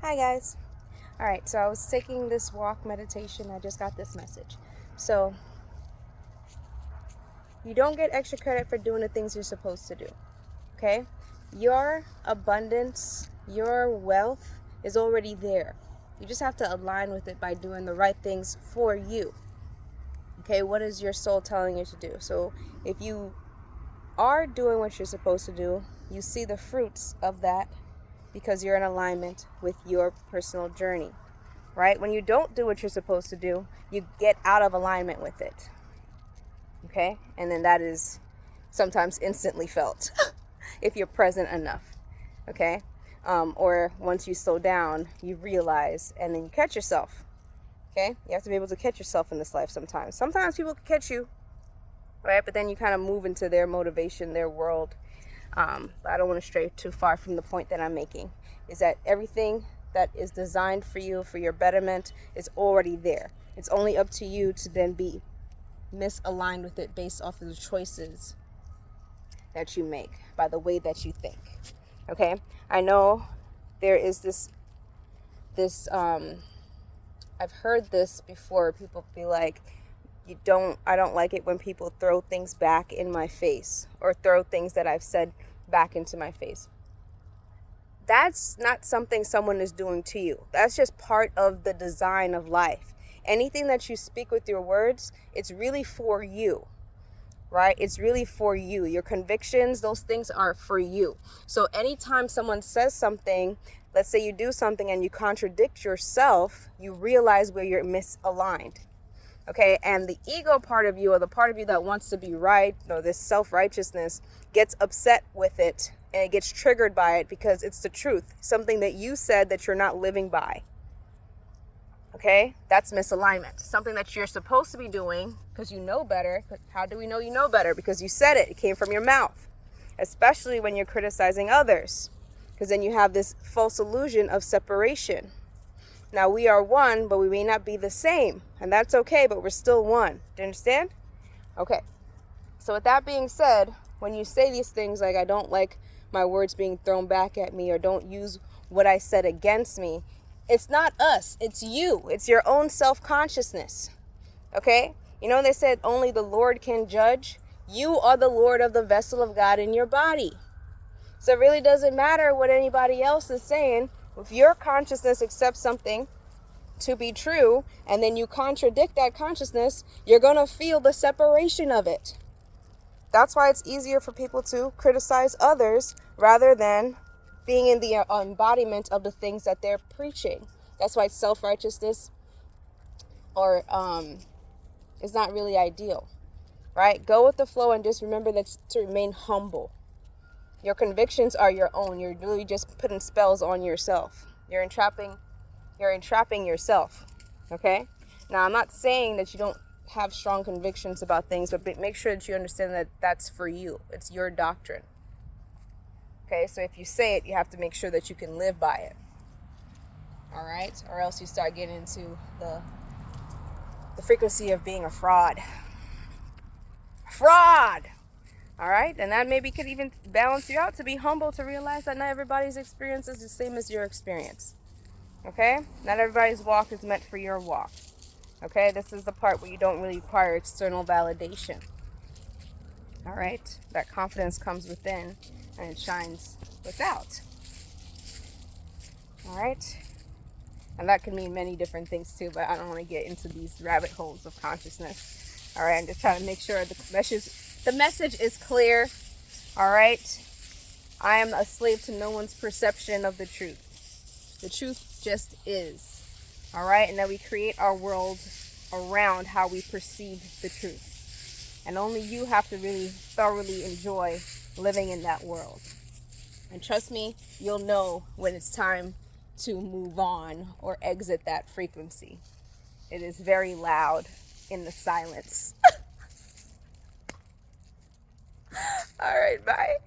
Hi guys. All right, so I was taking this walk meditation. I just got this message. So, you don't get extra credit for doing the things you're supposed to do. Okay? Your abundance, your wealth is already there. You just have to align with it by doing the right things for you. Okay? What is your soul telling you to do? So, if you are doing what you're supposed to do, you see the fruits of that because you're in alignment with your personal journey. Right? When you don't do what you're supposed to do, you get out of alignment with it. Okay? And then that is sometimes instantly felt if you're present enough. Okay? Or once you slow down, you realize and then you catch yourself. Okay? You have to be able to catch yourself in this life sometimes. Sometimes people can catch you, right? But then you kind of move into their motivation, their world. But I don't want to stray too far from the point that I'm making, is that everything that is designed for you, for your betterment, is already there. It's only up to you to then be misaligned with it based off of the choices that you make, by the way that you think. Okay? I know there is this I've heard this before. People be like, I don't like it when people throw things back in my face or throw things that I've said back into my face. That's not something someone is doing to you. That's just part of the design of life. Anything that you speak with your words, it's really for you, right? It's really for you. Your convictions, those things are for you. So anytime someone says something, let's say you do something and you contradict yourself, you realize where you're misaligned. Okay, and the ego part of you, or the part of you that wants to be right, or this self-righteousness, gets upset with it and it gets triggered by it because it's the truth, something that you said that you're not living by. Okay, that's misalignment, something that you're supposed to be doing because you know better. How do we know you know better? Because you said it came from your mouth, especially when you're criticizing others, because then you have this false illusion of separation. Now, we are one, but we may not be the same. And that's okay, but we're still one. Do you understand? Okay. So with that being said, when you say these things like, I don't like my words being thrown back at me, or don't use what I said against me, it's not us. It's you. It's your own self-consciousness. Okay? You know, they said only the Lord can judge. You are the Lord of the vessel of God in your body. So it really doesn't matter what anybody else is saying. If your consciousness accepts something to be true, and then you contradict that consciousness, you're going to feel the separation of it. That's why it's easier for people to criticize others rather than being in the embodiment of the things that they're preaching. That's why self-righteousness or is not really ideal, right? Go with the flow and just remember that to remain humble. Your convictions are your own. You're really just putting spells on yourself. You're entrapping yourself. Okay? Now, I'm not saying that you don't have strong convictions about things, but make sure that you understand that that's for you. It's your doctrine. Okay? So if you say it, you have to make sure that you can live by it. All right? Or else you start getting into the frequency of being a fraud. Fraud! All right? And that maybe could even balance you out to be humble, to realize that not everybody's experience is the same as your experience. Okay? Not everybody's walk is meant for your walk. Okay? This is the part where you don't really require external validation. All right? That confidence comes within and it shines without. All right? And that can mean many different things too, but I don't want to get into these rabbit holes of consciousness. All right? I'm just trying to make sure the message is clear. All right? I am a slave to no one's perception of the truth. The truth just is. All right? And that we create our world around how we perceive the truth. And only you have to really thoroughly enjoy living in that world. And trust me, you'll know when it's time to move on or exit that frequency. It is very loud in the silence. All right, bye.